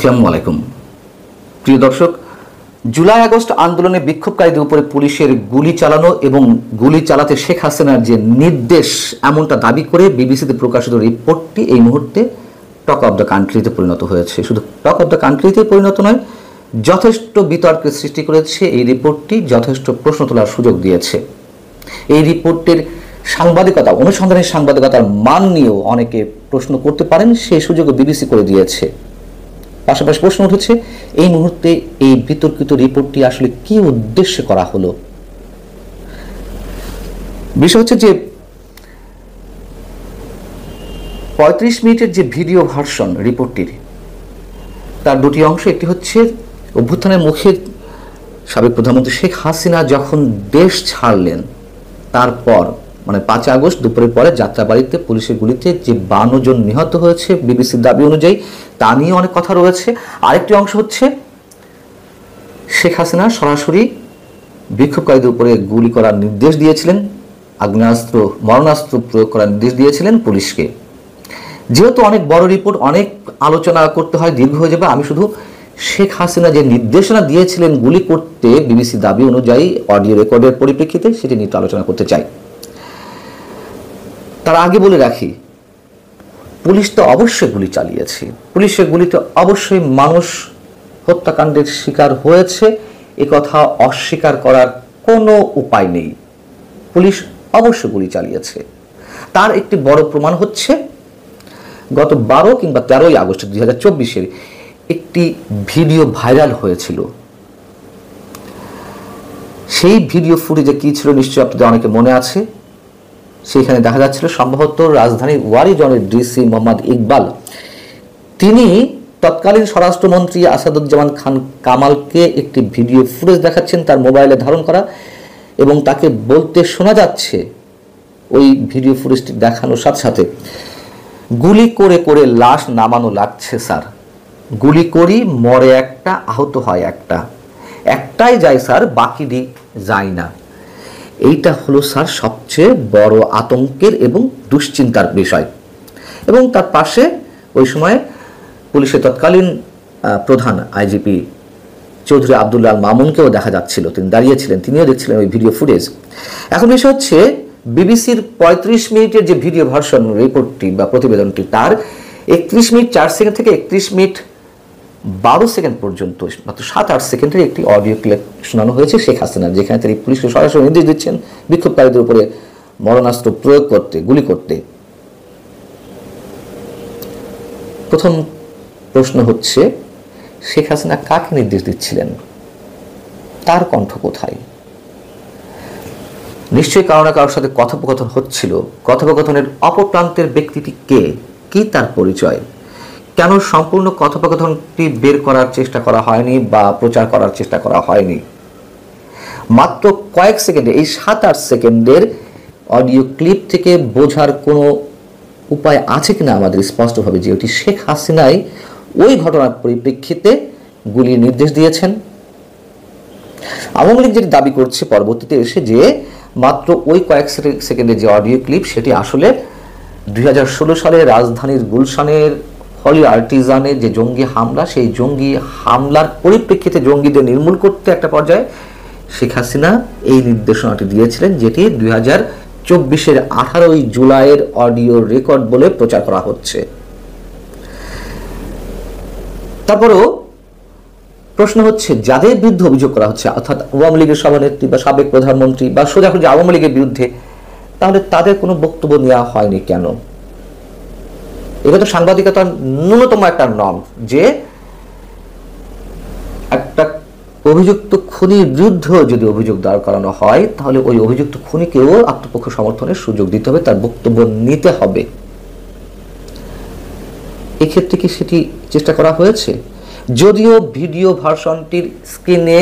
আসসালামু আলাইকুম প্রিয় দর্শক, জুলাই আগস্ট আন্দোলনে বিক্ষোভকারীদের উপরে পুলিশের গুলি চালানো এবং গুলি চালাতে শেখ হাসিনার যে নির্দেশ এমনটা দাবি করে বিবিসিতে প্রকাশিত রিপোর্টটি এই মুহূর্তে টক অব দ্য কান্ট্রিতে পরিণত হয়েছে। শুধু টক অব দ্য কান্ট্রিতে পরিণত নয়, যথেষ্ট বিতর্কের সৃষ্টি করেছে। এই রিপোর্টটি যথেষ্ট প্রশ্ন তোলার সুযোগ দিয়েছে। এই রিপোর্টের সাংবাদিকতা, অনুসন্ধানের সাংবাদিকতার মান নিয়েও অনেকে প্রশ্ন করতে পারেন, সেই সুযোগও বিবিসি করে দিয়েছে। পাশাপাশি প্রশ্ন উঠেছে এই মুহূর্তে এই বিতর্কিত রিপোর্টটি আসলে কি উদ্দেশ্যে করা হলো। বিষয় হচ্ছে যে ৩৫ মিনিটের যে ভিডিও ভার্সন রিপোর্টটির, তার দুটি অংশ। একটি হচ্ছে অভ্যুত্থানের মুখে সাবেক প্রধানমন্ত্রী শেখ হাসিনা যখন দেশ ছাড়লেন, তারপর মানে ৫ আগস্ট দুপুরের পরে যাত্রাবাড়িতে পুলিশের গুলিতে যে ৫২ জন নিহত হয়েছে বিবিসির দাবি অনুযায়ী, তা নিয়ে অনেক কথা রয়েছে। আরেকটি অংশ হচ্ছে শেখ হাসিনা সরাসরি বিক্ষোভকারীদের উপরে গুলি করার নির্দেশ দিয়েছিলেন, আগ্নেয়াস্ত্র মরণাস্ত্র প্রয়োগ করার নির্দেশ দিয়েছিলেন পুলিশকে। যেহেতু অনেক বড় রিপোর্ট, অনেক আলোচনা করতে হয়, দীর্ঘ হয়ে যাবে। আমি শুধু শেখ হাসিনা যে নির্দেশনা দিয়েছিলেন গুলি করতে বিবিসি দাবি অনুযায়ী অডিও রেকর্ডের পরিপ্রেক্ষিতে, সেটি নিয়ে আলোচনা করতে চাই। তার আগে বলে রাখি, পুলিশ তো অবশ্যই গুলি চালিয়েছে, পুলিশের গুলিতে অবশ্যই মানুষ হত্যাকাণ্ডের শিকার হয়েছে, এ কথা অস্বীকার করার কোনো উপায় নেই। পুলিশ অবশ্যই গুলি চালিয়েছে। তার একটি বড় প্রমাণ হচ্ছে গত ১২ কিংবা ১৩ই আগস্ট ২০২৪-এর একটি ভিডিও ভাইরাল হয়েছিল। সেই ভিডিও ফুটেজে কি ছিল নিশ্চয়ই আপনাদের অনেকে মনে আছে। সেখানে দেখা যাচ্ছিল সম্ভবত রাজধানীর ওয়ারিজনের ডিসি মোহাম্মদ ইকবাল, তিনি তৎকালীন স্বরাষ্ট্রমন্ত্রী আসাদুজ্জামান খান কামালকে একটি ভিডিও ফুটেজ দেখাচ্ছেন তার মোবাইলে ধারণ করা, এবং তাকে বলতে শোনা যাচ্ছে ওই ভিডিও ফুটেজটি দেখানোর সাথে সাথে, গুলি করে করে লাশ নামানো লাগছে স্যার, গুলি করি মরে একটা, আহত হয় একটা, একটাই যায় স্যার, বাকিটি যায় না। এইটা হলো স্যার সবচেয়ে বড় আতঙ্কের এবং দুশ্চিন্তার বিষয়। এবং তার পাশে ওই সময় পুলিশের তৎকালীন প্রধান আইজিপি চৌধুরী আবদুল্লাহ আল মামুনকেও দেখা যাচ্ছিল, তিনি দাঁড়িয়েছিলেন, তিনিও দেখছিলেন ওই ভিডিও ফুটেজ। এখন বিষয় হচ্ছে বিবিসির ৩৫ মিনিটের যে ভিডিও ভার্সন রিপোর্টটি বা প্রতিবেদনটি, তার ৩১ মিনিট ৪ সেকেন্ড থেকে ৩১ মিনিট ১২ সেকেন্ড পর্যন্ত মাত্র ৭-৮ সেকেন্ডের একটি অডিও ক্লিপ শোনানো হয়েছে শেখ হাসিনা, যেখানে তিনি পুলিশকে সরাসরি নির্দেশ দিচ্ছেন বিক্ষোভকারীদের উপরে মরণাস্ত্র প্রয়োগ করতে, গুলি করতে। প্রথম প্রশ্ন হচ্ছে, শেখ হাসিনা কাকে নির্দেশ দিচ্ছিলেন? তার কণ্ঠ কোথায়? নিশ্চয়ই কারো না কারোর সাথে কথোপকথন হচ্ছিল। কথোপকথনের অপর প্রান্তের ব্যক্তিটি কে, কি তার পরিচয়? কেন সম্পূর্ণ কথোপকথনটি বের করার চেষ্টা করা হয়নি বা প্রচার করার চেষ্টা করা হয়নি? মাত্র কয়েক সেকেন্ডে, এই ৭-৮ সেকেন্ডের অডিও ক্লিপ থেকে বোঝার কোনো উপায় আছে কিনা আমাদের স্পষ্টভাবে, যে ওটি শেখ হাসিনাই ওই ঘটনার পরিপ্রেক্ষিতে গুলির নির্দেশ দিয়েছেন? আওয়ামী লীগ যেটি দাবি করছে পরবর্তীতে এসে, যে মাত্র ওই কয়েক সেকেন্ডের যে অডিও ক্লিপ, সেটি আসলে ২০১৬ সালে রাজধানীর গুলশানের হলি আর্টিজানের যে জঙ্গি হামলা, সেই জঙ্গি হামলার পরিপ্রেক্ষিতে জঙ্গিদের নির্মূল করতে একটা পর্যায়ে শেখ হাসিনা এই নির্দেশনাটি দিয়েছিলেন, যেটি ২০২৪-এর ১৮ই জুলাইয়ের অডিও রেকর্ড বলে প্রচার করা হচ্ছে। তারপরেও প্রশ্ন হচ্ছে, যাদের বিরুদ্ধে অভিযোগ করা হচ্ছে, অর্থাৎ আওয়ামী লীগের সভানেত্রী বা সাবেক প্রধানমন্ত্রী বা সোজাসুজি আওয়ামী লীগের বিরুদ্ধে, তাহলে তাদের কোনো বক্তব্য নেওয়া হয়নি কেন? এটা তো সাংবাদিকতার ন্যূনতম একটা নর্ম, যে একটা অভিযুক্ত খুনির বিরুদ্ধেও যদি অভিযোগ দাঁড় করানো হয়, তাহলে ওই অভিযুক্ত খুনিকেও আত্মপক্ষ সমর্থনের সুযোগ দিতে হবে, তার বক্তব্য নিতে হবে। এক্ষেত্রে কি সেটি চেষ্টা করা হয়েছে? যদিও ভিডিও ভার্সনটির স্ক্রিনে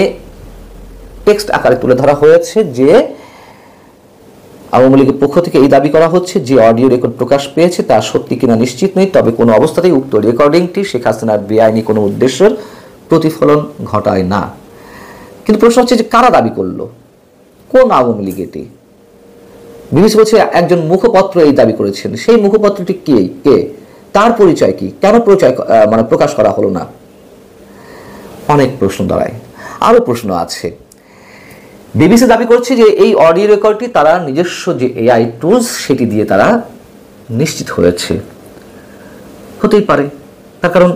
টেক্সট আকারে তুলে ধরা হয়েছে যে আওয়ামী লীগের পক্ষ থেকে এই দাবি করা হচ্ছে যে অডিও রেকর্ড প্রকাশ পেয়েছে তা সত্যি কিনা নিশ্চিত নেই, তবে কোনো অবস্থাতেই উক্ত রেকর্ডিংটি শেখ হাসিনার বেআইনি কোনো উদ্দেশ্যের প্রতিফলন ঘটায় না। কিন্তু প্রশ্ন হচ্ছে যে কারা দাবি করলো, কোন আওয়ামী লীগ এটি? বিবিসি বলছে একজন মুখপত্র এই দাবি করেছেন। সেই মুখপত্রটি কে, তার পরিচয় কি, কেন প্রকাশ করা হলো না? অনেক প্রশ্ন দাঁড়ায়, আরও প্রশ্ন আছে। বিবিসি দাবি করছে যে এই অডিও রেকর্ডটি তারা নিজস্ব যে এআই টুলস সেটি দিয়ে তারা নিশ্চিত হয়েছে। হতেই পারে, তার কারণ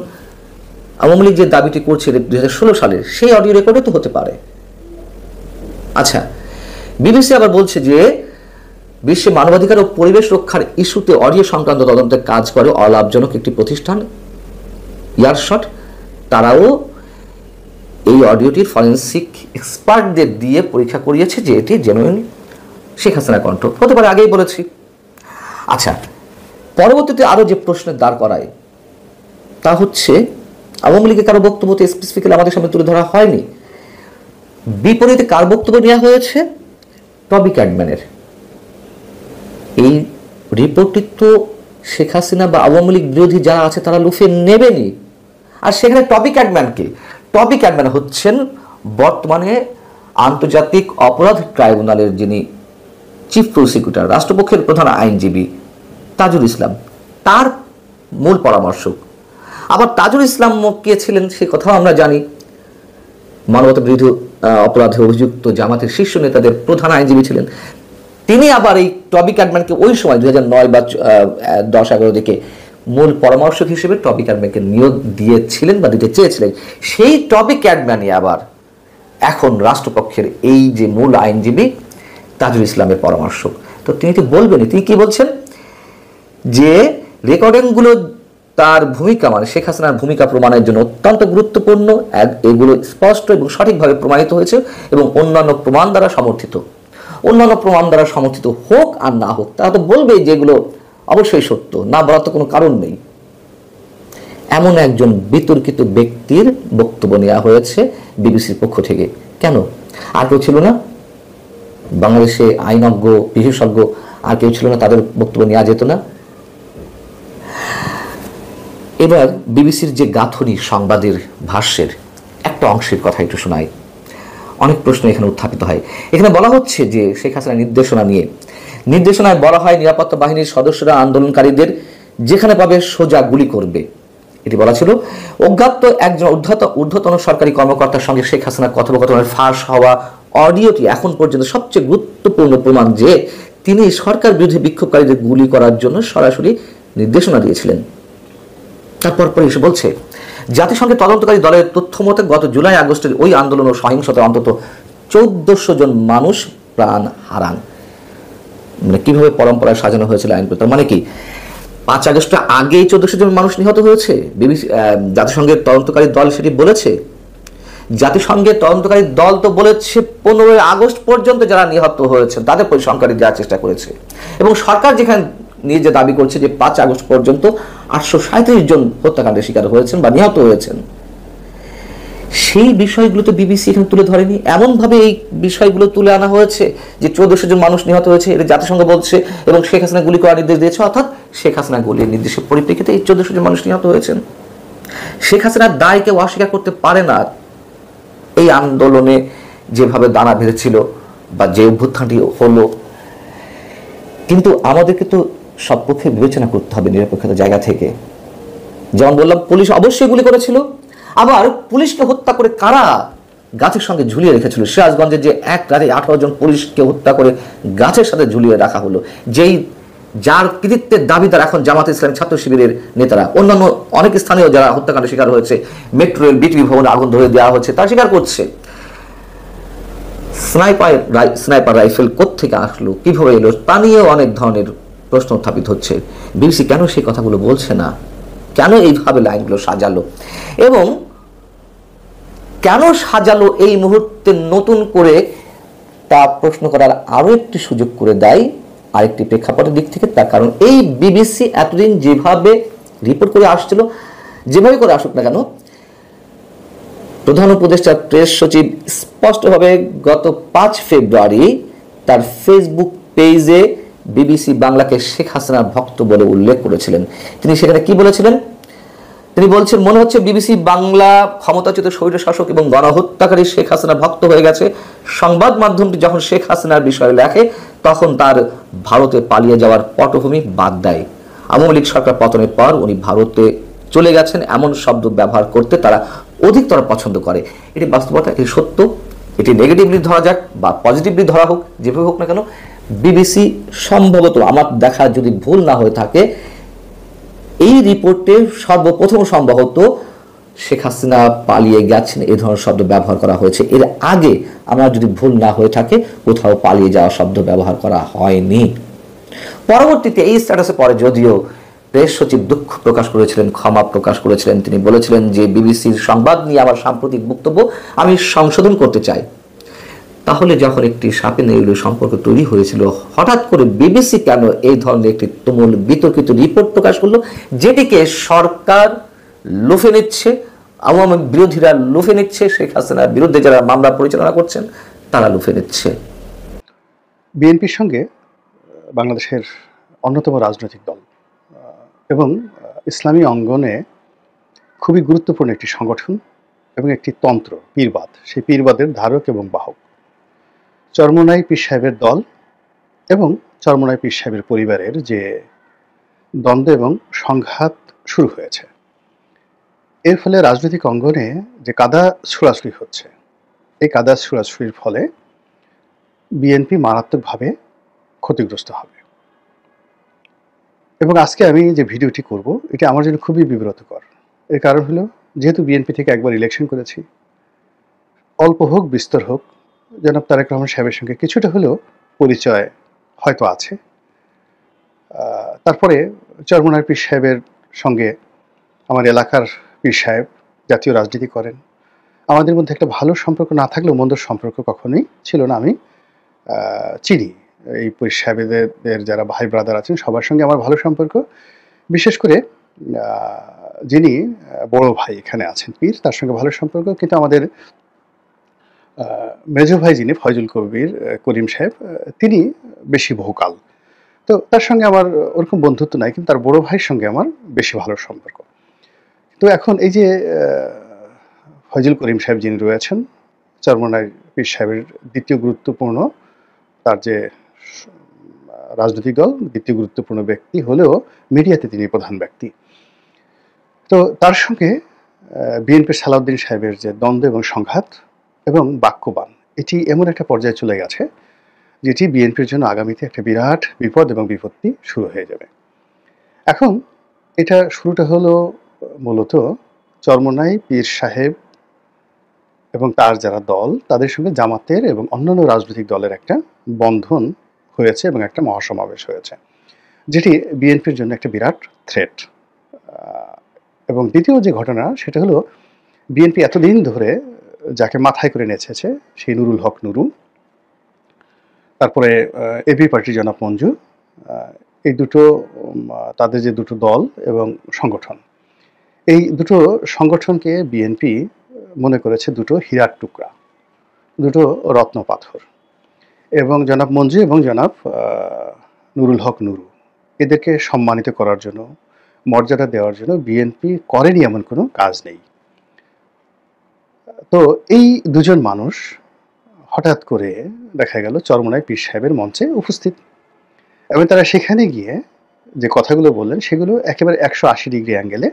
আওয়ামী লীগ যে দাবিটি করছে 2016 সালের, সেই অডিও রেকর্ডে তো হতে পারে। আচ্ছা, বিবিসি আবার বলছে যে বিশ্বে মানবাধিকার ও পরিবেশ রক্ষার ইস্যুতে অডিও সংক্রান্ত তদন্তে কাজ করে অলাভজনক একটি প্রতিষ্ঠান ইয়ারশট, তারাও এই অডিওটির ফরেন্সিক এক্সপার্টদের দিয়ে পরীক্ষা করিয়েছে যে এটি জেনুইন শেখ হাসিনার কণ্ঠ। হতে পারে, আগেই বলেছি। আচ্ছা, পরবর্তীতে আরও যে প্রশ্নের দাঁড় করায় তা হচ্ছে আওয়ামী লীগের কারো বক্তব্য তো স্পেসিফিক্যালি আমাদের সামনে তুলে ধরা হয়নি, বিপরীতে কার বক্তব্য নেওয়া হয়েছে? টবি ক্যাডম্যানের। এই রিপোর্টটি তো শেখ হাসিনা বা আওয়ামী লীগ বিরোধী যারা আছে তারা লুফে নেবেনি। আর সেখানে টবি ক্যাডম্যানকে, টবি ক্যাডম্যান হচ্ছেন বর্তমানে আন্তর্জাতিক অপরাধ ট্রাইব্যুনালের যিনি চিফ প্রসিকিউটর, রাষ্ট্রপক্ষের প্রধান আইনজীবী তাজুল ইসলাম, তার মূল পরামর্শক। আবার তাজুল ইসলাম কে ছিলেন সে কথাও আমরা জানি, মানবতা বিরোধী অপরাধে অভিযুক্ত জামাতের শীর্ষ নেতাদের প্রধান আইনজীবী ছিলেন। তিনি আবার এই টবি ক্যাডম্যানকে ওই সময় 2009 বা 10-11 দিকে মূল পরামর্শক হিসেবে টবি ক্যাডম্যানকে নিয়োগ দিয়েছিলেন বা দিতে চেয়েছিলেন। সেই টবি ক্যাডম্যানই আবার এখন রাষ্ট্রপক্ষের এই যে মূল আইনজীবী তাজুল ইসলামের পরামর্শক। তো তিনি তো বলবেনই, তিনি কি বলছেন যে রেকর্ডিংগুলো তার ভূমিকা, মানে শেখ হাসিনার ভূমিকা প্রমাণের জন্য অত্যন্ত গুরুত্বপূর্ণ, এগুলো স্পষ্ট এবং সঠিকভাবে প্রমাণিত হয়েছে এবং অন্যান্য প্রমাণ দ্বারা সমর্থিত। অন্যান্য প্রমাণ দ্বারা সমর্থিত হোক আর না হোক, তারা তো বলবেই যেগুলো অবশ্যই সত্য, না বলার তো কোনো কারণ নেই। এমন একজন বিতর্কিত ব্যক্তির বক্তব্য নেওয়া হয়েছে বিবিসির পক্ষ থেকে। কেন? আর কেউ ছিল না? বাংলাদেশে আইনজ্ঞ, বিশেষজ্ঞ আর কেউ ছিল না? তাদের বক্তব্য নেওয়া যেত না? এবার বিবিসির যে গাঁথনি সংবাদের ভাষ্যের একটা অংশের কথা একটু শোনাই। অনেক প্রশ্ন এখানে উত্থাপিত হয়। এখানে বলা হচ্ছে যে শেখ হাসিনার নির্দেশনা নিয়ে, নির্দেশনায় বলা হয় নিরাপত্তা বাহিনীর সদস্যরা আন্দোলনকারীদের যেখানে পাবে সোজা গুলি করবে, এটি বলা ছিল। অজ্ঞাত একজন ঊর্ধ্বতন সরকারি কর্মকর্তার সঙ্গে শেখ হাসিনার কথোপকথনের ফাঁস হওয়া অডিওটি এখন পর্যন্ত সবচেয়ে গুরুত্বপূর্ণ প্রমাণ যে তিনি সরকার বিরোধী বিক্ষোভকারীদের গুলি করার জন্য সরাসরি নির্দেশনা দিয়েছিলেন। তারপর এসে বলছে জাতিসংঘের তদন্তকারী দলের তথ্য মতে গত জুলাই-আগস্টের ওই আন্দোলন ও সহিংসতায় অন্তত 1400 জন মানুষ প্রাণ হারান। মানে কিভাবে পরম্পরায় সাজানো হয়েছিল আইনগুলো, তার মানে কি 5 আগস্টের আগেই 1400 জন মানুষ নিহত হয়েছে? বিবিসি জাতিসংঘের তদন্তকারী দল সেটি বলেছে। জাতিসংঘের তদন্তকারী দল তো বলেছে 15 আগস্ট পর্যন্ত যারা নিহত হয়েছে তাদের পরিসংখ্যান দেওয়ার চেষ্টা করেছে, এবং সরকার যেখানে নিজে দাবি করছে যে 5 আগস্ট পর্যন্ত 837 জন হত্যাকাণ্ডের শিকার হয়েছেন বা নিহত হয়েছেন। সেই বিষয়গুলো তো বিবিসি এখানে তুলে ধরেনি। এমনভাবে এই বিষয়গুলো তুলে আনা হয়েছে যে 1400 জন মানুষ নিহত হয়েছে, এটা জাতিসংঘ বলছে, এবং শেখ হাসিনা গুলি করার নির্দেশ দিয়েছে, অর্থাৎ শেখ হাসিনা গুলির নির্দেশের পরিপ্রেক্ষিতে এই 1400 জন মানুষ নিহত হয়েছেন। শেখ হাসিনার দায় কেউ অস্বীকার করতে পারে না। এই আন্দোলনে যেভাবে দানা বেঁধেছিল বা যে অভ্যুত্থানটি হলো, কিন্তু আমাদেরকে তো সব পক্ষে বিবেচনা করতে হবে নিরপেক্ষতার জায়গা থেকে। যেমন বললাম, পুলিশ অবশ্যই গুলি করেছিল, আবার পুলিশকে হত্যা করে কারা গাছের সঙ্গে ঝুলিয়ে রেখেছিল? সিরাজগঞ্জে যে এক রাতে 18 জন পুলিশকে হত্যা করে গাছের সাথে ঝুলিয়ে রাখা হলো, যার কৃতিত্বের দাবিদার এখন জামাত ইসলামী ছাত্র শিবিরের নেতারা, অন্যান্য অনেক স্থানীয় যারা হত্যাকাণ্ডের শিকার হয়েছে, মেট্রো রেল, বিটিভি ভবনে আগুন ধরে দেওয়া হচ্ছে, তারা স্বীকার করছে। স্নাইপার রাইফেল কোত্থেকে আসলো, কিভাবে এলো, তা নিয়েও অনেক ধরনের প্রশ্ন উত্থাপিত হচ্ছে। বিবিসি কেন সেই কথাগুলো বলছে না? কেন এইভাবে লাইনগুলো সাজালো, এবং কেন সাজালো এই মুহূর্তে নতুন করে, তা প্রশ্ন করার আরো একটি সুযোগ করে দেয় আরেকটি প্রেক্ষাপটের দিক থেকে। তার কারণ এই বিবিসি এতদিন যেভাবে রিপোর্ট করে আসছিল, যেভাবে করে আসুক না কেন, প্রধান উপদেষ্টা প্রেস সচিব স্পষ্টভাবে গত 5 ফেব্রুয়ারি তার ফেসবুক পেজে বিবিসি বাংলাকে শেখ হাসিনার ভক্ত বলে উল্লেখ করেছিলেন। তিনি সেখানে কি বলেছিলেন? তিনি বলছেন, মনে হচ্ছে বিবিসি বাংলা ক্ষমতাচ্যুত স্বৈরশাসক এবং গণহত্যাকারী শেখ হাসিনার ভক্ত হয়ে গেছে। সংবাদ মাধ্যমটি যখন শেখ হাসিনার বিষয়ে লেখে তখন তার ভারতে পালিয়ে যাওয়ার পটভূমি বাদ দেয়। আওয়ামী লীগ সরকার পতনের পর উনি ভারতে চলে গেছেন এমন শব্দ ব্যবহার করতে তারা অধিকতর পছন্দ করে। এটি বাস্তবতা, এটি সত্য। এটি নেগেটিভলি ধরা যাক বা পজিটিভলি ধরা হোক, যেভাবে হোক না কেন, বিবিসি সম্ভবত আমার দেখা যদি ভুল না হয়ে থাকে এই রিপোর্টে সর্বপ্রথম সম্ভবত শেখ হাসিনা পালিয়ে গেছেন এই ধরনের শব্দ ব্যবহার করা হয়েছে। এর আগে আমার যদি ভুল না হয়ে থাকে কোথাও পালিয়ে যাওয়া শব্দ ব্যবহার করা হয়নি। পরবর্তীতে এই স্ট্যাটাসে পরে যদিও প্রেস সচিব দুঃখ প্রকাশ করেছিলেন, ক্ষমা প্রকাশ করেছিলেন। তিনি বলেছিলেন যে বিবিসির সংবাদ নিয়ে আমার সাম্প্রতিক বক্তব্য আমি সংশোধন করতে চাই। তাহলে যখন একটি সাপে নেউলে সম্পর্ক তৈরি হয়েছিল, হঠাৎ করে বিবিসি কেন এই ধরনের একটি তুমুল বিতর্কিত রিপোর্ট প্রকাশ করলো, যেটিকে সরকার লুফে নিচ্ছে, আওয়ামী বিরোধীরা লুফে নিচ্ছে, শেখ হাসিনার বিরুদ্ধে যারা মামলা পরিচালনা করছেন তারা লুফে নিচ্ছে? বিএনপির সঙ্গে বাংলাদেশের অন্যতম রাজনৈতিক দল এবং ইসলামী অঙ্গনে খুবই গুরুত্বপূর্ণ একটি সংগঠন এবং একটি তন্ত্র, পীরবাদ। সেই পীরবাদের ধারক এবং বাহক চরমোনাই পীর সাহেবের দল এবং চরমোনাই পীর সাহেবের পরিবারের যে দ্বন্দ্ব এবং সংঘাত শুরু হয়েছে, এর ফলে রাজনৈতিক অঙ্গনে যে কাদা ছোড়াছুড়ি হচ্ছে, এই কাদা ছোড়াছুড়ির ফলে বিএনপি মারাত্মকভাবে ক্ষতিগ্রস্ত হবে। এবং আজকে আমি যে ভিডিওটি করব এটা আমার জন্য খুবই বিব্রতকর। এর কারণ হলো, যেহেতু বিএনপি থেকে একবার ইলেকশন করেছি, অল্প হোক বিস্তর হোক জনাব তারেক রহমান সাহেবের সঙ্গে কিছুটা হলেও পরিচয় হয়তো আছে। তারপরে চরমোনাই পীর সাহেবের সঙ্গে আমার এলাকার পীর সাহেব জাতীয় রাজনীতি করেন। আমাদের মধ্যে একটা ভালো সম্পর্ক না থাকলেও মন্দ সম্পর্ক কখনোই ছিল না। আমি চিনি এই পীর সাহেবদের যারা ভাই ব্রাদার আছেন সবার সঙ্গে আমার ভালো সম্পর্ক। বিশেষ করে যিনি বড় ভাই এখানে আছেন পীর, তার সঙ্গে ভালো সম্পর্ক। কিন্তু আমাদের মেজো ভাই যিনি ফয়জুল করিম সাহেব, তিনি বেশি ভোকাল, তো তার সঙ্গে আমার ওরকম বন্ধুত্ব নাই, কিন্তু তার বড় ভাইয়ের সঙ্গে আমার বেশি ভালো সম্পর্ক। তো এখন এই যে ফয়জুল করিম সাহেব যিনি রয়েছেন, চরমোনাই পীর সাহেবের দ্বিতীয় গুরুত্বপূর্ণ, তার যে রাজনৈতিক দল দ্বিতীয় গুরুত্বপূর্ণ ব্যক্তি হলেও মিডিয়াতে তিনি প্রধান ব্যক্তি। তো তার সঙ্গে বিএনপির সালাউদ্দিন সাহেবের যে দ্বন্দ্ব এবং সংঘাত এবং বাক্যবান, এটি এমন একটা পর্যায়ে চলে গেছে যেটি বিএনপির জন্য আগামীতে একটা বিরাট বিপদ এবং বিপত্তি শুরু হয়ে যাবে। এখন এটা শুরুটা হলো মূলত চরমোনাই পীর সাহেব এবং তার যারা দল, তাদের সঙ্গে জামাতের এবং অন্যান্য রাজনৈতিক দলের একটা বন্ধন হয়েছে এবং একটা মহাসমাবেশ হয়েছে, যেটি বিএনপির জন্য একটা বিরাট থ্রেট। এবং দ্বিতীয় যে ঘটনা সেটা হলো, বিএনপি এতদিন ধরে যাকে মাথায় করে নেচেছে সেই নুরুল হক নুরু, তারপরে এবি পার্টির জনাব মঞ্জু, এই দুটো তাদের যে দুটো দল এবং সংগঠন, এই দুটো সংগঠনকে বিএনপি মনে করেছে দুটো হীরার টুকরা, দুটো রত্ন পাথর। এবং জনাব মঞ্জু এবং জনাব নুরুল হক নুরু, এদেরকে সম্মানিত করার জন্য, মর্যাদা দেওয়ার জন্য বিএনপি করেনি এমন কোনো কাজ নেই। তো এই দুজন মানুষ হঠাৎ করে দেখা গেল চরমোনাই পীর সাহেবের মঞ্চে উপস্থিত, এবং তারা সেখানে গিয়ে যে কথাগুলো বললেন সেগুলো একেবারে 180 ডিগ্রি অ্যাঙ্গেলে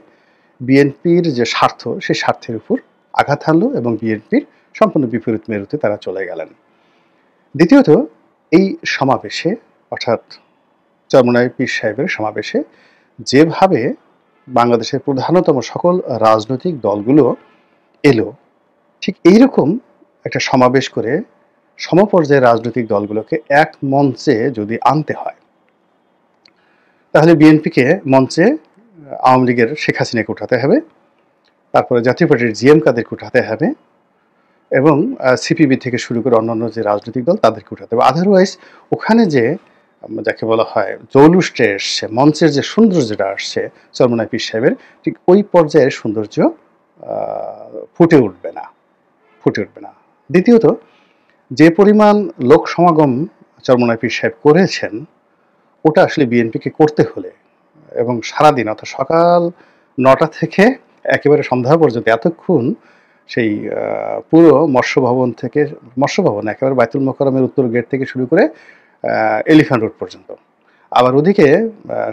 বিএনপির যে স্বার্থ, সেই স্বার্থের উপর আঘাত হানলো এবং বিএনপির সম্পূর্ণ বিপরীত মেরুতে তারা চলে গেলেন। দ্বিতীয়ত, এই সমাবেশে অর্থাৎ চরমোনাই পীর সাহেবের সমাবেশে যেভাবে বাংলাদেশের প্রধানতম সকল রাজনৈতিক দলগুলো এলো, ঠিক এইরকম একটা সমাবেশ করে সমপর্যায়ের রাজনৈতিক দলগুলোকে এক মঞ্চে যদি আনতে হয়, তাহলে বিএনপিকে মঞ্চে আওয়ামী লীগের শেখ হাসিনাকে উঠাতে হবে, তারপরে জাতীয় পার্টির জিএম কাদেরকে উঠাতে হবে, এবং সিপিবি থেকে শুরু করে অন্যান্য যে রাজনৈতিক দল তাদেরকে উঠাতে হবে। আদারওয়াইজ ওখানে যে যাকে বলা হয় জৌলুসটা এসছে, মঞ্চের যে সৌন্দর্যটা আসছে চরমোনাই পীর সাহেবের, ঠিক ওই পর্যায়ের সৌন্দর্য ফুটে উঠবে না। দ্বিতীয়ত, যে পরিমাণ লোক সমাগম চরমোনাই পীর সাহেব করেছেন, ওটা আসলে বিএনপিকে করতে হলে এবং সারাদিন অর্থাৎ সকাল 9টা থেকে একেবারে সন্ধ্যা পর্যন্ত এতক্ষণ সেই পুরো মৎস্য ভবন একেবারে বায়তুল মোকাররমের উত্তর গেট থেকে শুরু করে এলিফ্যান্ট রোড পর্যন্ত, আবার ওদিকে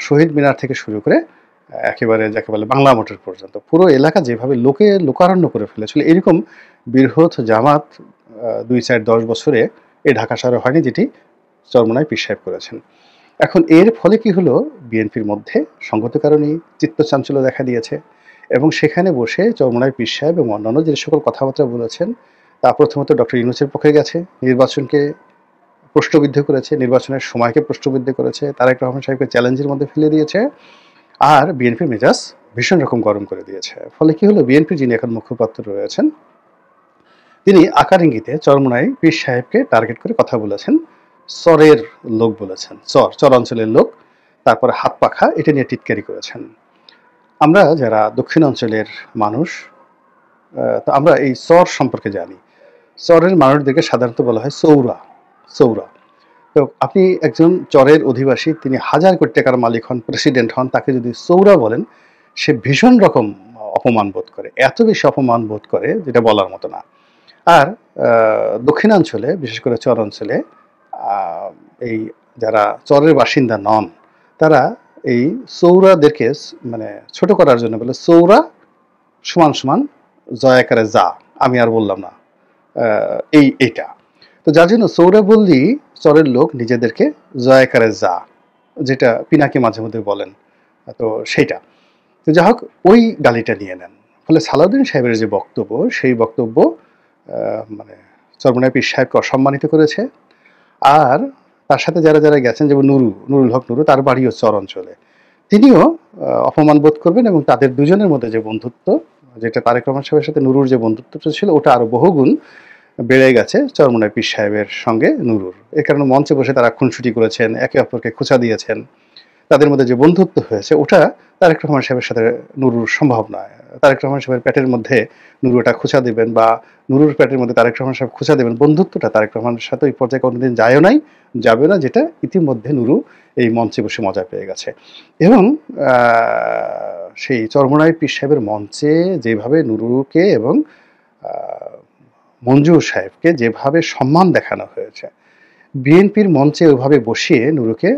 শহীদ মিনার থেকে শুরু করে একেবারে যাকে বলে বাংলা মোটর পর্যন্ত পুরো এলাকা যেভাবে লোকারণ্য করে ফেলেছিল, এরকম বৃহৎ জামাত 2, 4, 10 বছরে এই ঢাকা শহরে হয়নি, যেটি চরমোনাই পীর সাহেব করেছেন। এখন এর ফলে কি হলো, বিএনপির মধ্যে সঙ্গত কারণেই চিত্তচাঞ্চল্য দেখা দিয়েছে এবং সেখানে বসে চরমোনাই পীর সাহেব এবং অন্যান্য যে সকল কথাবার্তা বলেছেন তা প্রথমত ডক্টর ইউনূসের পক্ষে গেছে, নির্বাচনকে প্রশ্নবিদ্ধ করেছে, নির্বাচনের সময়কে প্রশ্নবিদ্ধ করেছে, তারেক রহমান সাহেবকে চ্যালেঞ্জের মধ্যে ফেলে দিয়েছে, আর বিএনপির মেজাজ ভীষণ রকম গরম করে দিয়েছে। ফলে কি হলো, বিএনপির যিনি এখন মুখপাত্র রয়েছেন তিনি আকার ইঙ্গিতে চরমোনাই পীর সাহেবকে টার্গেট করে কথা বলেছেন, চরের লোক বলেছেন, চর অঞ্চলের লোক, তারপরে হাত পাখা এটা নিয়ে টিটকারি করেছেন। আমরা যারা দক্ষিণ অঞ্চলের মানুষ, তো আমরা এই চর সম্পর্কে জানি। চরের মানুষদেরকে সাধারণত বলা হয় চৌরা। চৌরা তো আপনি একজন চরের অধিবাসী, তিনি হাজার কোটি টাকার মালিক হন, প্রেসিডেন্ট হন, তাকে যদি চৌরা বলেন সে ভীষণ রকম অপমান বোধ করে, এত বেশি অপমান বোধ করে যেটা বলার মতো না। আর দক্ষিণাঞ্চলে বিশেষ করে চর অঞ্চলে এই যারা চরের বাসিন্দা নন তারা এই চৌরাদেরকে মানে ছোট করার জন্য বলে চৌরা সমান সমান জয়াকারে যা, আমি আর বললাম না, এইটা। তো যার জন্য চৌরা বললেই চরের লোক নিজেদেরকে জয়াকারে যা, যেটা পিনাকি মাঝে মধ্যে বলেন, তো সেইটা। তো যা হোক, ওই গালিটা নিয়ে নেন। ফলে সালাউদ্দিন সাহেবের যে বক্তব্য, সেই বক্তব্য মানে চরমোনাই পীর সাহেবকে অসম্মানিত করেছে। আর তার সাথে যারা যারা গেছেন, যেমন নুরুল হক নুরু, তার বাড়িও চর অঞ্চলে, তিনিও অপমান বোধ করবেন এবং তাদের দুজনের মধ্যে যে বন্ধুত্ব, যেটা তারেক রহমান সাহেবের সাথে নুরুর যে বন্ধুত্বটা ছিল, ওটা আরো বহুগুণ বেড়ে গেছে চরমোনাই পীর সাহেবের সঙ্গে নুরুর। এ কারণে মঞ্চে বসে তারা খুনসুটি করেছেন, একে অপরকে খোঁচা দিয়েছেন। তাদের মধ্যে যে বন্ধুত্ব হয়েছে ওটা তারেক রহমান সাহেবের সাথে নুরুর সম্ভব নয়। তারেক রহমান সাহেবের পেটের মধ্যে নুরু ওটা খোঁচা দেবেন বা নুরুর পেটের মধ্যে তারেক রহমান সাহেব খোঁচা দেবেন, বন্ধুত্বটা তারেক রহমানের সাথে ওই পর্যায়ে কোনোদিন যায়ও নাই, যাবে না, যেটা ইতিমধ্যে নুরু এই মঞ্চে বসে মজা পেয়ে গেছে। এবং সেই চরমোনাই পীর সাহেবের মঞ্চে যেভাবে নুরুকে এবং মঞ্জুর সাহেবকে যেভাবে সম্মান দেখানো হয়েছে, বিএনপির মঞ্চে ওইভাবে বসিয়ে নুরুকে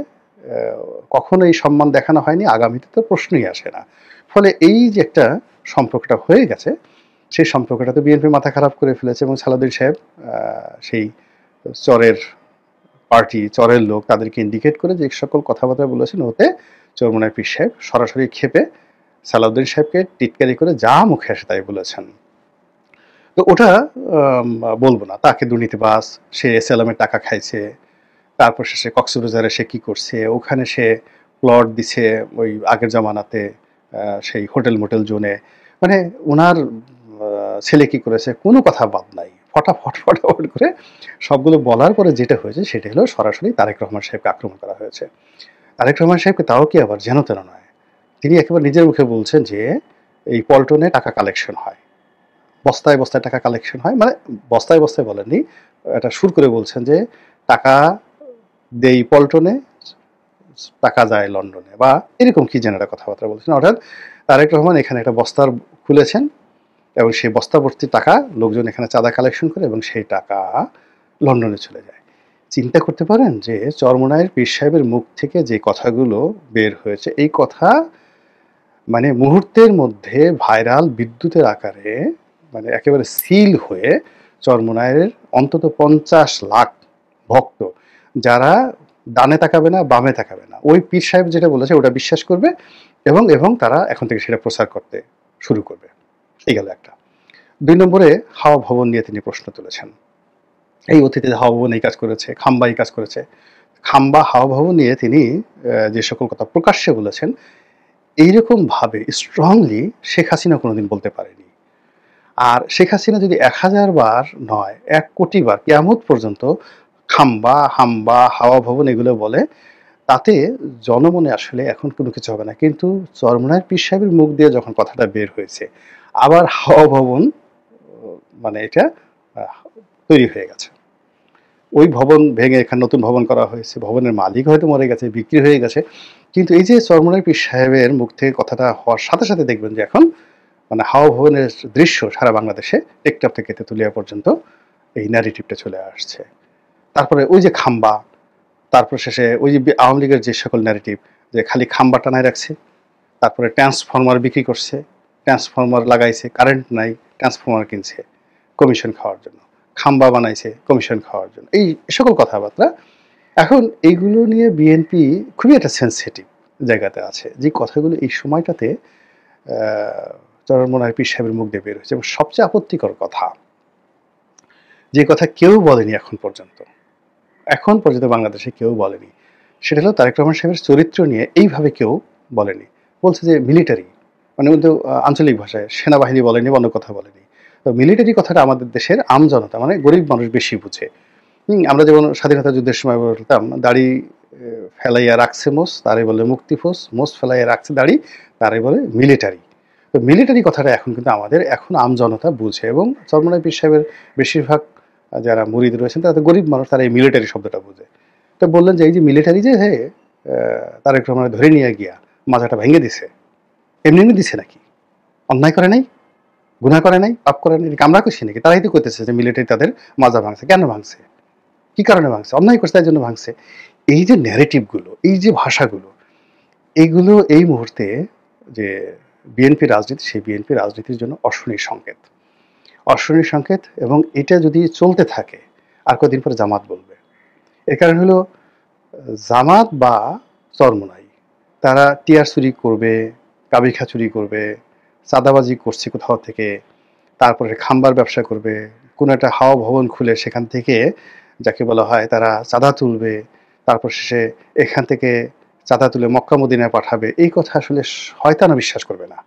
কখনো এই সম্মান দেখানো হয়নি, আগামীতে তো প্রশ্নই আসে না। ফলে এই যে একটা সম্পর্কটা হয়ে গেছে, সেই সম্পর্কটা তো বিএনপির মাথা খারাপ করে ফেলেছে এবং সালাউদ্দিন সাহেব সেই চরের পার্টি, চরের লোক, তাদেরকে ইন্ডিকেট করে যে সকল কথাবার্তা বলেছেন, ওতে চরমোনাই পীর সাহেব সরাসরি ক্ষেপে সালাউদ্দিন সাহেবকে টিটকারি করে যা মুখে আসে তাই বলেছেন। তো ওটা বলবো না, তাকে দুর্নীতিবাজ, সে এসএলএমের টাকা খাইছে, তারপর সে কক্সবাজারে সে কি করছে, ওখানে সে প্লট দিছে ওই আগের জামানাতে সেই হোটেল মোটেল জোনে, মানে ওনার ছেলে কি করেছে কোনো কথা বাদ নাই, ফটাফট করে সবগুলো বলার পরে যেটা হয়েছে সেটা হলো সরাসরি তারেক রহমান সাহেবকে আক্রমণ করা হয়েছে। তারেক রহমান সাহেবকে তাও কি আবার যেন তেন নয়, তিনি একেবারে নিজের মুখে বলছেন যে এই পল্টনে টাকা কালেকশন হয়, বস্তায় বস্তায় টাকা কালেকশন হয়, মানে বস্তায় বস্তায় বলেননি, এটা সুর করে বলছেন যে টাকা দেই পল্টনে, টাকা যায় লন্ডনে, বা এরকম কি যেন একটা কথাবার্তা বলছেন। অর্থাৎ তারেক রহমান এখানে একটা বস্তার খুলেছেন এবং সেই বস্তা ভর্তি টাকা লোকজন এখানে চাঁদা কালেকশন করে এবং সেই টাকা লন্ডনে চলে যায়। চিন্তা করতে পারেন যে চরমোনাইয়ের পীর সাহেবের মুখ থেকে যে কথাগুলো বের হয়েছে, এই কথা মানে মুহূর্তের মধ্যে ভাইরাল বিদ্যুতের আকারে, মানে একেবারে সিল হয়ে চরমোনাইয়ের অন্তত 50 লাখ ভক্ত, যারা ডানে তাকাবে না বামে তাকাবে না, ওই পীর সাহেব যেটা বলেছে ওটা বিশ্বাস করবে এবং তারা এখন থেকে সেটা প্রচার করতে শুরু করবে। এই গেল একটা। 2 নম্বরে হাওয়া ভবন নিয়ে তিনি প্রশ্ন তুলেছেন। এই অতীতে হাওয়া ভবন এই কাজ করেছে, খাম্বা এই কাজ করেছে। খাম্বা হাওয়া ভবন নিয়ে তিনি যে সকল কথা প্রকাশ্যে বলেছেন, এইরকম ভাবে স্ট্রংলি শেখ হাসিনা কোনোদিন বলতে পারেনি। আর শেখ হাসিনা যদি 1000 বার নয় 1 কোটি বার কিয়ামত পর্যন্ত খাম্বা, হাম্বা, হাওয়া ভবন এগুলো বলে, তাতে জনমনে আসলে এখন কোনো কিছু হবে না। কিন্তু চরমোনাইয়ের পীর সাহেবের মুখ দিয়ে যখন কথাটা বের হয়েছে, আবার হাওয়া ভবন মানে এটা তৈরি হয়ে গেছে। ওই ভবন ভেঙে এখানে নতুন ভবন করা হয়েছে, ভবনের মালিক হয়তো মরে গেছে, বিক্রি হয়ে গেছে, কিন্তু এই যে চরমোনাইয়ের পীর সাহেবের মুখ থেকে কথাটা হওয়ার সাথে সাথে দেখবেন যে এখন মানে হাওয়া ভবনের দৃশ্য সারা বাংলাদেশে টেকটাপ থেকে তেতুলিয়া পর্যন্ত এই ন্যারেটিভটা চলে আসছে। তারপরে ওই যে খাম্বা, তারপর শেষে ওই যে আওয়ামী লীগের যে সকল ন্যারেটিভ, যে খালি খাম্বা টানায় রাখছে, তারপরে ট্রান্সফরমার বিক্রি করছে, ট্রান্সফরমার লাগাইছে, কারেন্ট নাই, ট্রান্সফরমার কিনছে কমিশন খাওয়ার জন্য, খাম্বা বানাইছে কমিশন খাওয়ার জন্য, এই সকল কথাবার্তা। এখন এইগুলো নিয়ে বিএনপি খুবই একটা সেন্সিটিভ জায়গাতে আছে, যে কথাগুলো এই সময়টাতে চরমোনাই পীর সাহেবের মুখ দিয়ে বের হয়েছে। এবং সবচেয়ে আপত্তিকর কথা, যে কথা কেউ বলেনি এখন পর্যন্ত বাংলাদেশে কেউ বলেনি, সেটা হলো তারেক রহমান সাহেবের চরিত্র নিয়ে এইভাবে কেউ বলেনি। বলছে যে মিলিটারি, মানে কিন্তু আঞ্চলিক ভাষায় সেনাবাহিনী বলেনি, অন্য কথা বলেনি। তো মিলিটারি কথাটা আমাদের দেশের আমজনতা, মানে গরিব মানুষ বেশি বুঝে। আমরা যেমন স্বাধীনতা যুদ্ধের সময় বলতাম, দাড়ি ফেলাইয়া রাখছে মোষ, তারে বলে মুক্তিফোষ, মোষ ফেলাইয়া রাখছে দাড়ি, তারে বলে মিলিটারি। তো মিলিটারি কথাটা এখন কিন্তু আমাদের এখন আমজনতা বুঝে। এবং চরমোনাই পীর সাহেবের বেশিরভাগ যারা মুরিদ রয়েছেন তারা তো গরিব মানুষ, তারা এই মিলিটারি শব্দটা বুঝে। তো বললেন যে এই যে মিলিটারি যে তারেক রহমান ধরে নিয়ে গিয়া মাথাটা ভেঙে দিছে, এমনি এমনি দিছে নাকি? অন্যায় করে নাই, গুনাহ করে নাই, পাপ করে নাই, আমরা করছি নাকি? তারাই তো করতেছে যে মিলিটারি তাদের মাজা ভাঙছে। কেন ভাঙছে? কি কারণে ভাঙছে? অন্যায় করছে তাই জন্য ভাঙছে। এই যে ন্যারেটিভগুলো, এই যে ভাষাগুলো, এইগুলো এই মুহূর্তে যে বিএনপি রাজনীতি, সেই বিএনপি রাজনীতির জন্য অশনির সংকেত, অশনির সংকেত। এবং এটা যদি চলতে থাকে আর কদিন পরে জামাত বলবে। এর কারণ হলো জামাত বা চরমোনাই তারা টিয়ার চুরি করবে, কাবিখা চুরি করবে, চাঁদাবাজি করছে কোথাও থেকে, তারপরে খাম্বার ব্যবসা করবে, কোনো একটা হাওয়া ভবন খুলে সেখান থেকে যাকে বলা হয় তারা চাঁদা তুলবে, তারপর শেষে এখান থেকে চাঁদা তুলে মক্কা মদিনায় পাঠাবে। এই কথা আসলে শয়তানও বিশ্বাস করবে না,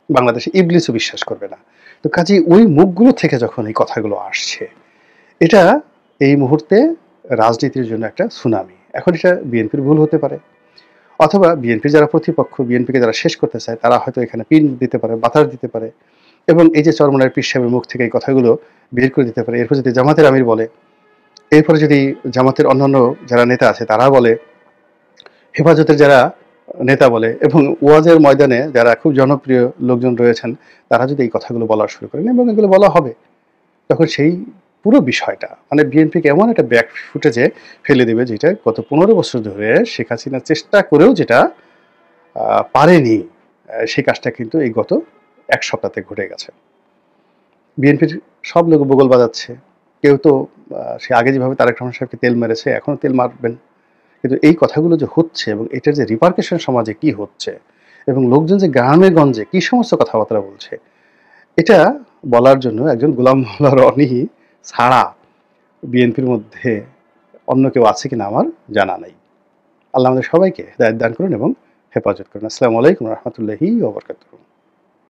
বাংলাদেশে ইবলিসও বিশ্বাস করবে না। তো কাজেই ওই মুখগুলো থেকে যখন এই কথাগুলো আসছে, এটা এই মুহূর্তে রাজনীতির জন্য একটা সুনামি। এখন এটা বিএনপির ভুল হতে পারে, অথবা বিএনপির যারা প্রতিপক্ষ, বিএনপিকে যারা শেষ করতে চায়, তারা হয়তো এখানে পিন দিতে পারে, বাতাস দিতে পারে। এবং এই যে চরমোনাই পীর সাহেবের মুখ থেকে এই কথাগুলো বের করে দিতে পারে। এরপর যদি জামাতের আমির বলে, এরপরে যদি জামাতের অন্যান্য যারা নেতা আছে তারা বলে, হেফাজতের যারা নেতা বলে, এবং ওয়াজের ময়দানে যারা খুব জনপ্রিয় লোকজন রয়েছেন তারা যদি এই কথাগুলো বলা শুরু করেন, এবং এগুলো বলা হবে, তখন সেই পুরো বিষয়টা মানে বিএনপিকে এমন একটা ব্যাক ফুটেজে ফেলে দেবে, যেটা গত 15 বছর ধরে শেখ হাসিনা চেষ্টা করেও যেটা পারেনি, সেই কাজটা কিন্তু এই গত এক সপ্তাহে ঘটে গেছে। বিএনপির সব লোক বগল বাজাচ্ছে, কেউ তো সে আগে যেভাবে তারেক রহমান সাহেবকে তেল মেরেছে এখনো তেল মারবেন। কিন্তু এই কথাগুলো যে হচ্ছে এবং এটার যে রিপারকেশন সমাজে কি হচ্ছে, এবং লোকজন যে গ্রামে গঞ্জে কি সমস্ত কথাবার্তা বলছে, এটা বলার জন্য একজন গোলাম মোল্লা রনি ছাড়া বিএনপির মধ্যে অন্য কেউ আছে কিনা আমার জানা নাই। আল্লাহ আমাদের সবাইকে হিদায়াত দান করুন এবং হেফাজত করুন। আসসালামু আলাইকুম রহমতুল্লাহি ওয়া বারাকাতুহু।